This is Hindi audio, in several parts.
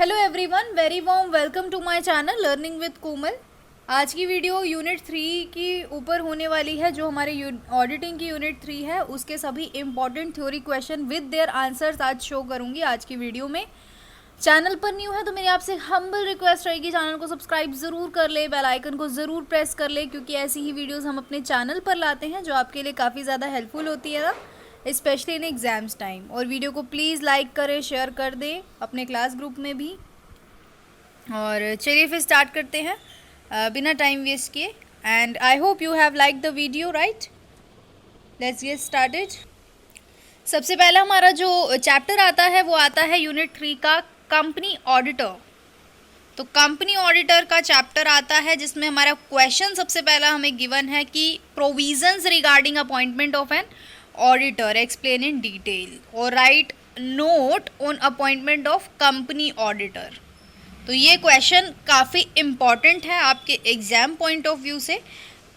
Hello everyone, very warm welcome to my channel learning with Komal. आज की वीडियो यूनिट 3 की ऊपर होने वाली है। जो हमारे ऑडिटिंग की यूनिट 3 है उसके सभी important theory question with their answers आज शो करूंगी आज की वीडियो में। चैनल पर न्यू है तो मेरी आपसे हम्बल रिक्वेस्ट रहेगी, चैनल को सब्सक्राइब ज़रूर कर ले, बेल आइकन को ज़रूर प्रेस कर ले, क्योंकि ऐसी ही वीडियोस हम अपने चैनल पर लाते हैं जो आपके लिए काफ़ी ज़्यादा हेल्पफुल होती है ना, स्पेशली इन एग्ज़ाम्स टाइम। और वीडियो को प्लीज़ लाइक करें, शेयर कर दें अपने क्लास ग्रुप में भी। और चलिए फिर स्टार्ट करते हैं बिना टाइम वेस्ट किए। And I hope you have like the video, right? Let's get started. सबसे पहला हमारा जो चैप्टर आता है वो आता है यूनिट 3 का कंपनी ऑडिटर। तो कंपनी ऑडिटर का चैप्टर आता है जिसमें हमारा क्वेश्चन सबसे पहला हमें गिवन है कि provisions regarding appointment of an auditor explain in detail और write note on appointment of company auditor. तो ये क्वेश्चन काफ़ी इम्पॉर्टेंट है आपके एग्ज़ाम पॉइंट ऑफ व्यू से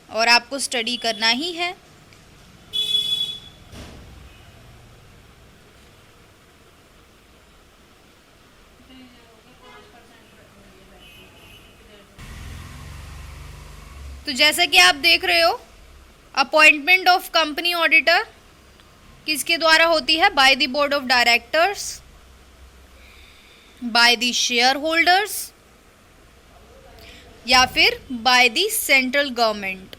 और आपको स्टडी करना ही है। तो जैसा कि आप देख रहे हो, अपॉइंटमेंट ऑफ कंपनी ऑडिटर किसके द्वारा होती है? By the board of directors, by the share holders या फिर बाय द सेंट्रल गवर्नमेंट।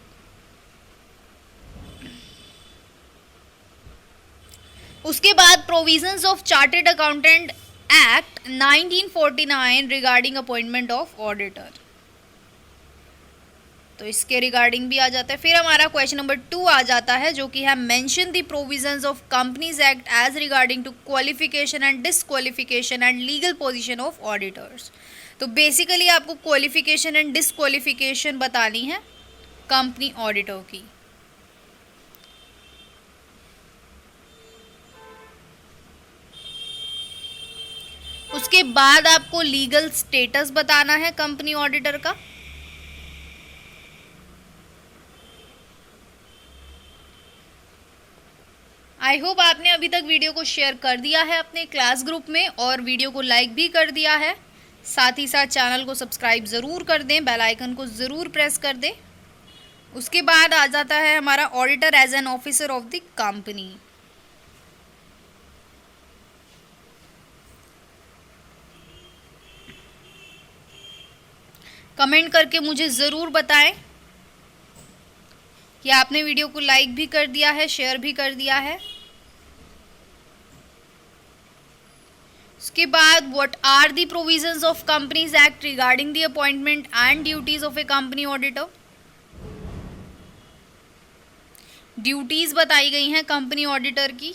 उसके बाद provisions of chartered accountant act 1949 regarding appointment of auditor, तो इसके रिगार्डिंग भी आ जाता है। फिर हमारा क्वेश्चन नंबर 2 आ जाता है जो कि है mention the provisions of companies act as regarding to qualification and disqualification and legal position of auditors. तो बेसिकली आपको क्वालिफिकेशन एंड डिसक्वालिफिकेशन बतानी है कंपनी ऑडिटर की। उसके बाद आपको लीगल स्टेटस बताना है कंपनी ऑडिटर का। आई होप आपने अभी तक वीडियो को शेयर कर दिया है अपने क्लास ग्रुप में और वीडियो को लाइक भी कर दिया है। साथ ही साथ चैनल को सब्सक्राइब ज़रूर कर दें, बेल आइकन को ज़रूर प्रेस कर दें। उसके बाद आ जाता है हमारा auditor as an officer of the company. Comment करके मुझे ज़रूर बताएं कि आपने वीडियो को लाइक भी कर दिया है, शेयर भी कर दिया है। उसके बाद what are the provisions of companies act regarding the appointment and duties of a company auditor. Duties बताई गई हैं कंपनी ऑडिटर की।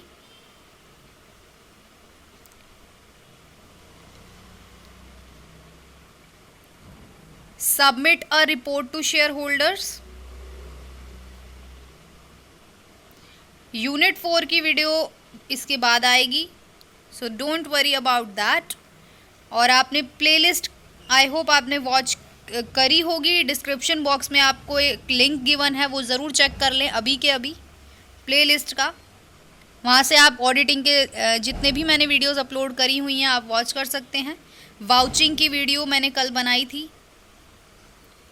Submit a report to shareholders. Unit 4 की वीडियो इसके बाद आएगी, so don't worry about that. और आपने प्लेलिस्ट आई होप आपने वॉच करी होगी। डिस्क्रिप्शन बॉक्स में आपको एक लिंक गिवन है, वो ज़रूर चेक कर लें अभी के अभी प्लेलिस्ट का। वहाँ से आप ऑडिटिंग के जितने भी मैंने वीडियोस अपलोड करी हुई हैं आप वॉच कर सकते हैं। वाउचिंग की वीडियो मैंने कल बनाई थी।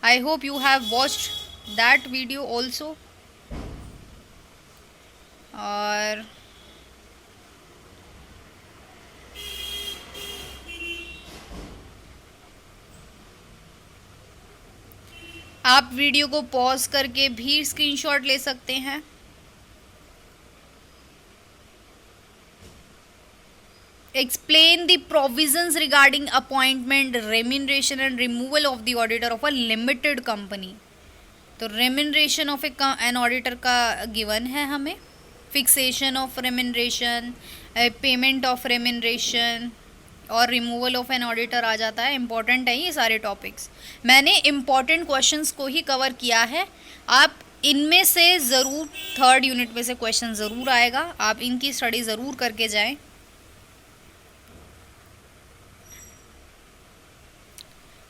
I hope you have watched that video also. और आप वीडियो को पॉज करके भी स्क्रीनशॉट ले सकते हैं। Explain the provisions regarding appointment, remuneration and removal of the auditor of a limited company. तो रेम्यूनरेशन ऑफ एन ऑडिटर का गिवन है हमें, fixation of remuneration, payment of remuneration और रिमूवल ऑफ एन ऑडिटर आ जाता है। इंपॉर्टेंट है ये सारे टॉपिक्स। मैंने इंपॉर्टेंट क्वेश्चंस को ही कवर किया है। आप इनमें से ज़रूर थर्ड यूनिट में से क्वेश्चन ज़रूर आएगा, आप इनकी स्टडी ज़रूर करके जाएं।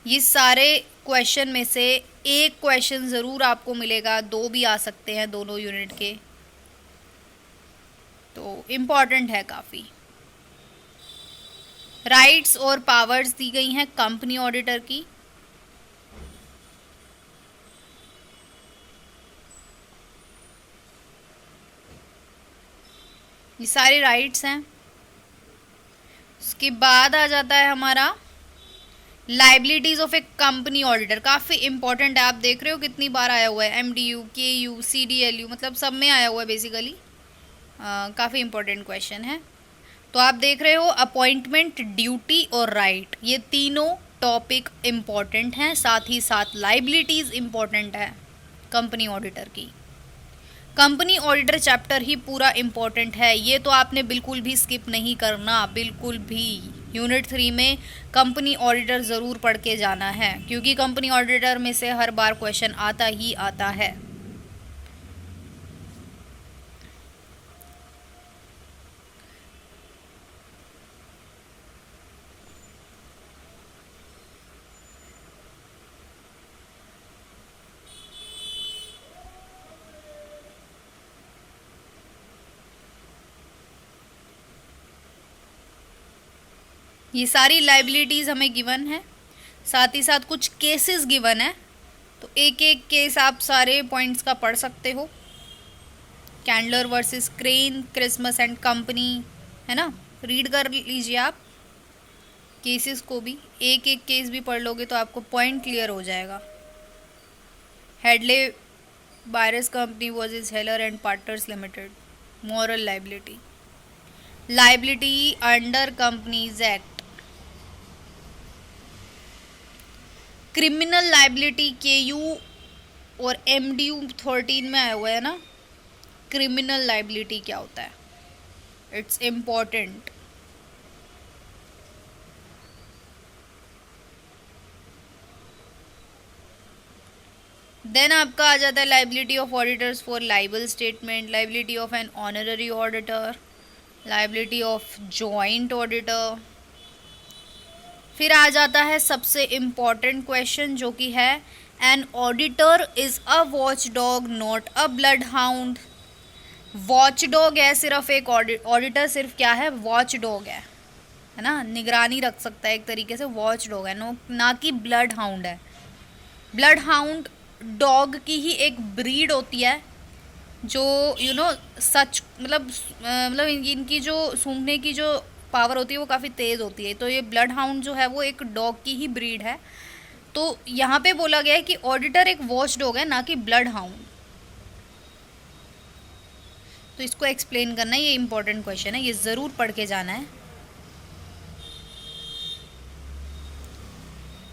ये सारे क्वेश्चन में से एक क्वेश्चन ज़रूर आपको मिलेगा, 2 भी आ सकते हैं दोनों यूनिट के, तो इम्पॉर्टेंट है काफ़ी। राइट्स और पावर्स दी गई हैं कंपनी ऑडिटर की। ये सारे राइट्स हैं। उसके बाद आ जाता है हमारा liabilities of a company auditor. काफ़ी इंपॉर्टेंट है, आप देख रहे हो कितनी बार आया हुआ है, MDU, KU, CDLU, मतलब सब में आया हुआ है बेसिकली। काफ़ी इंपॉर्टेंट क्वेश्चन है। तो आप देख रहे हो अपॉइंटमेंट, ड्यूटी और राइट, ये तीनों टॉपिक इम्पॉर्टेंट हैं, साथ ही साथ लाइबिलिटीज़ इम्पॉर्टेंट है कंपनी ऑडिटर की। कंपनी ऑडिटर चैप्टर ही पूरा इम्पॉर्टेंट है, ये तो आपने बिल्कुल भी स्किप नहीं करना, बिल्कुल भी। यूनिट 3 में कंपनी ऑडिटर ज़रूर पढ़ के जाना है, क्योंकि कंपनी ऑडिटर में से हर बार क्वेश्चन आता ही आता है। ये सारी लाइबिलिटीज़ हमें गिवन है, साथ ही साथ कुछ केसेस गिवन है, तो एक एक केस आप सारे पॉइंट्स का पढ़ सकते हो। Candler versus Crane, Christmas and company, है ना, रीड कर लीजिए आप केसेस को भी, एक एक केस भी पढ़ लोगे तो आपको पॉइंट क्लियर हो जाएगा। Hadlee virus company versus हेलर and partners limited, moral liability, liability under companies act, criminal liability KU और MDU 13 में आया हुआ है ना। क्रिमिनल लाइबिलिटी क्या होता है, इट्स इम्पॉर्टेंट। देन आपका आ जाता है liability of auditors for libel statement, liability of an honorary auditor, liability of joint auditor. फिर आ जाता है सबसे इम्पॉर्टेंट क्वेश्चन, जो कि है an auditor is a watch dog not a blood hound. Watch dog है सिर्फ एक ऑडिटर, सिर्फ क्या है, वॉच डॉग है ना, निगरानी रख सकता है एक तरीके से, वॉच डॉग है, नो ना कि ब्लड हाउंड है। ब्लड हाउंड डॉग की ही एक ब्रीड होती है, जो सच मतलब इनकी जो सूंघने की जो पावर होती है वो काफ़ी तेज़ होती है। तो ये ब्लड हाउंड जो है वो एक डॉग की ही ब्रीड है। तो यहाँ पे बोला गया है कि ऑडिटर एक वॉच डॉग है, ना कि ब्लड हाउंड। तो इसको एक्सप्लेन करना है, ये इंपॉर्टेंट क्वेश्चन है, ये ज़रूर पढ़ के जाना है।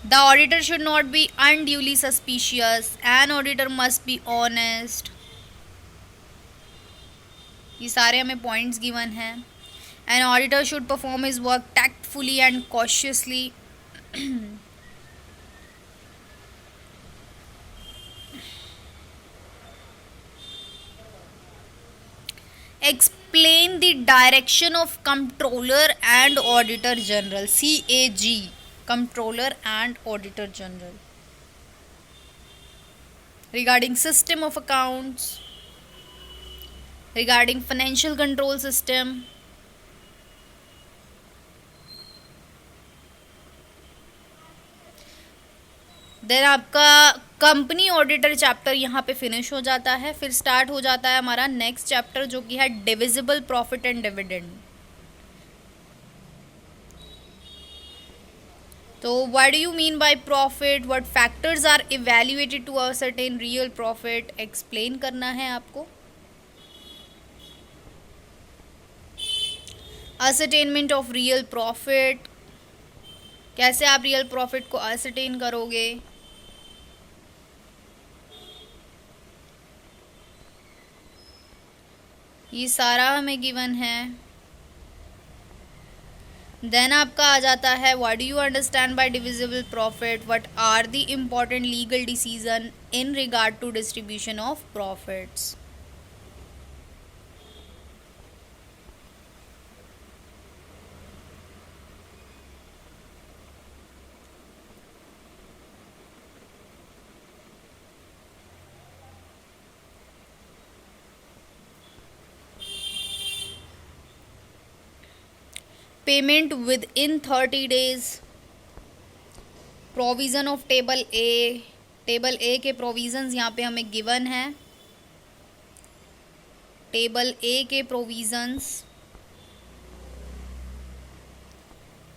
The auditor should not be unduly suspicious, an auditor must be honest. ये सारे हमें पॉइंट्स गिवन हैं। An auditor should perform his work tactfully and cautiously. Explain the direction of Comptroller and Auditor General, CAG, Comptroller and Auditor General, regarding system of accounts, regarding financial control system. Then आपका कंपनी ऑडिटर चैप्टर यहाँ पे फिनिश हो जाता है। फिर स्टार्ट हो जाता है हमारा नेक्स्ट चैप्टर, जो कि है डिविजिबल प्रॉफिट एंड डिविडेंड। तो what do you mean by profit, what factors are evaluated to ascertain real profit, explain करना है आपको। असर्टेनमेंट ऑफ रियल प्रॉफिट, कैसे आप रियल प्रॉफिट को असर्टेन करोगे। ये सारा हमें गिवन है। देन आपका आ जाता है what do you understand by divisible profit, what are the important legal decision in regard to distribution of profits. Payment within 30 days, provision of table A, table A के प्रोविज़न्स यहाँ पे हमें गिवन है, टेबल ए के प्रोविज़न्स।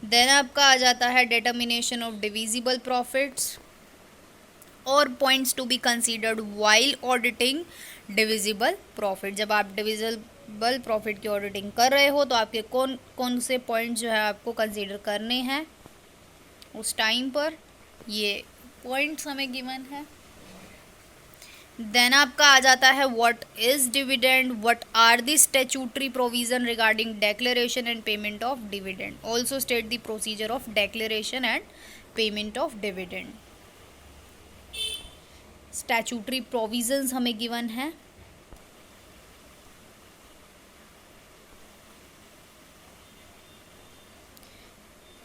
देन आपका आ जाता है डिटर्मिनेशन ऑफ डिविजिबल प्रॉफिट्स और points to be considered while auditing divisible profit. जब आप डिविजिबल प्रॉफिट की ऑडिटिंग कर रहे हो तो आपके कौन कौन से पॉइंट जो है आपको कंसीडर करने हैं उस टाइम पर, ये पॉइंट्स हमें गिवन है। देन आपका आ जाता है what is dividend, what are the statutory provision regarding declaration and payment of dividend, also state the procedure of declaration and payment of dividend. Statutory provisions हमें गिवन है।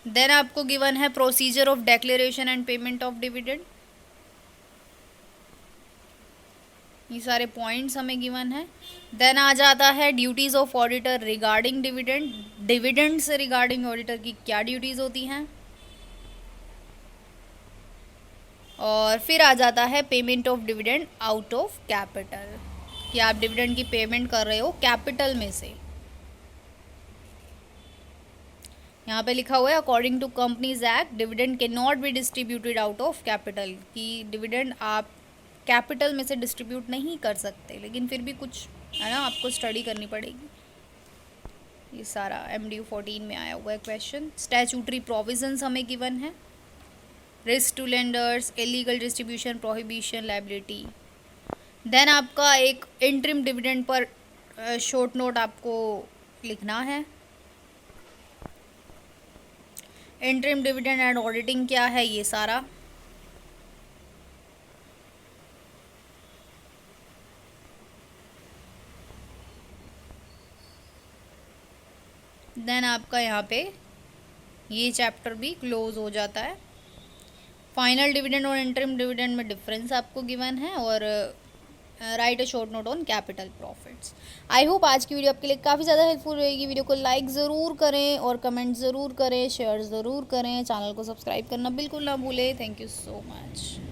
देन आपको गिवन है procedure of declaration and payment of dividend. ये सारे पॉइंट्स हमें गिवन है। देन आ जाता है duties of auditor regarding dividend, dividend से रिगार्डिंग ऑडिटर की क्या ड्यूटीज होती हैं। और फिर आ जाता है payment of dividend out of capital, कि आप डिविडेंड की पेमेंट कर रहे हो कैपिटल में से। यहाँ पे लिखा हुआ है according to companies act dividend can not be distributed out of capital, कि डिविडेंड आप कैपिटल में से डिस्ट्रीब्यूट नहीं कर सकते, लेकिन फिर भी कुछ है ना आपको स्टडी करनी पड़ेगी। ये सारा MDU 14 में आया हुआ है क्वेश्चन। स्टैट्यूटरी प्रोविजंस हमें गिवन है, risk to lenders, illegal distribution, prohibition, liability. Then आपका एक इंटरिम डिविडेंड पर शॉर्ट नोट आपको लिखना है। इंटरिम डिविडेंड एंड ऑडिटिंग क्या है ये सारा। देन आपका यहाँ पे ये चैप्टर भी क्लोज हो जाता है। फाइनल डिविडेंड और इंटरिम डिविडेंड में डिफरेंस आपको गिवन है, और right a short note on capital profits. I hope आज की वीडियो आपके लिए काफ़ी ज़्यादा हेल्पफुल रहेगी। वीडियो को लाइक ज़रूर करें और कमेंट ज़रूर करें, शेयर ज़रूर करें, चैनल को सब्सक्राइब करना बिल्कुल ना भूलें। Thank you so much.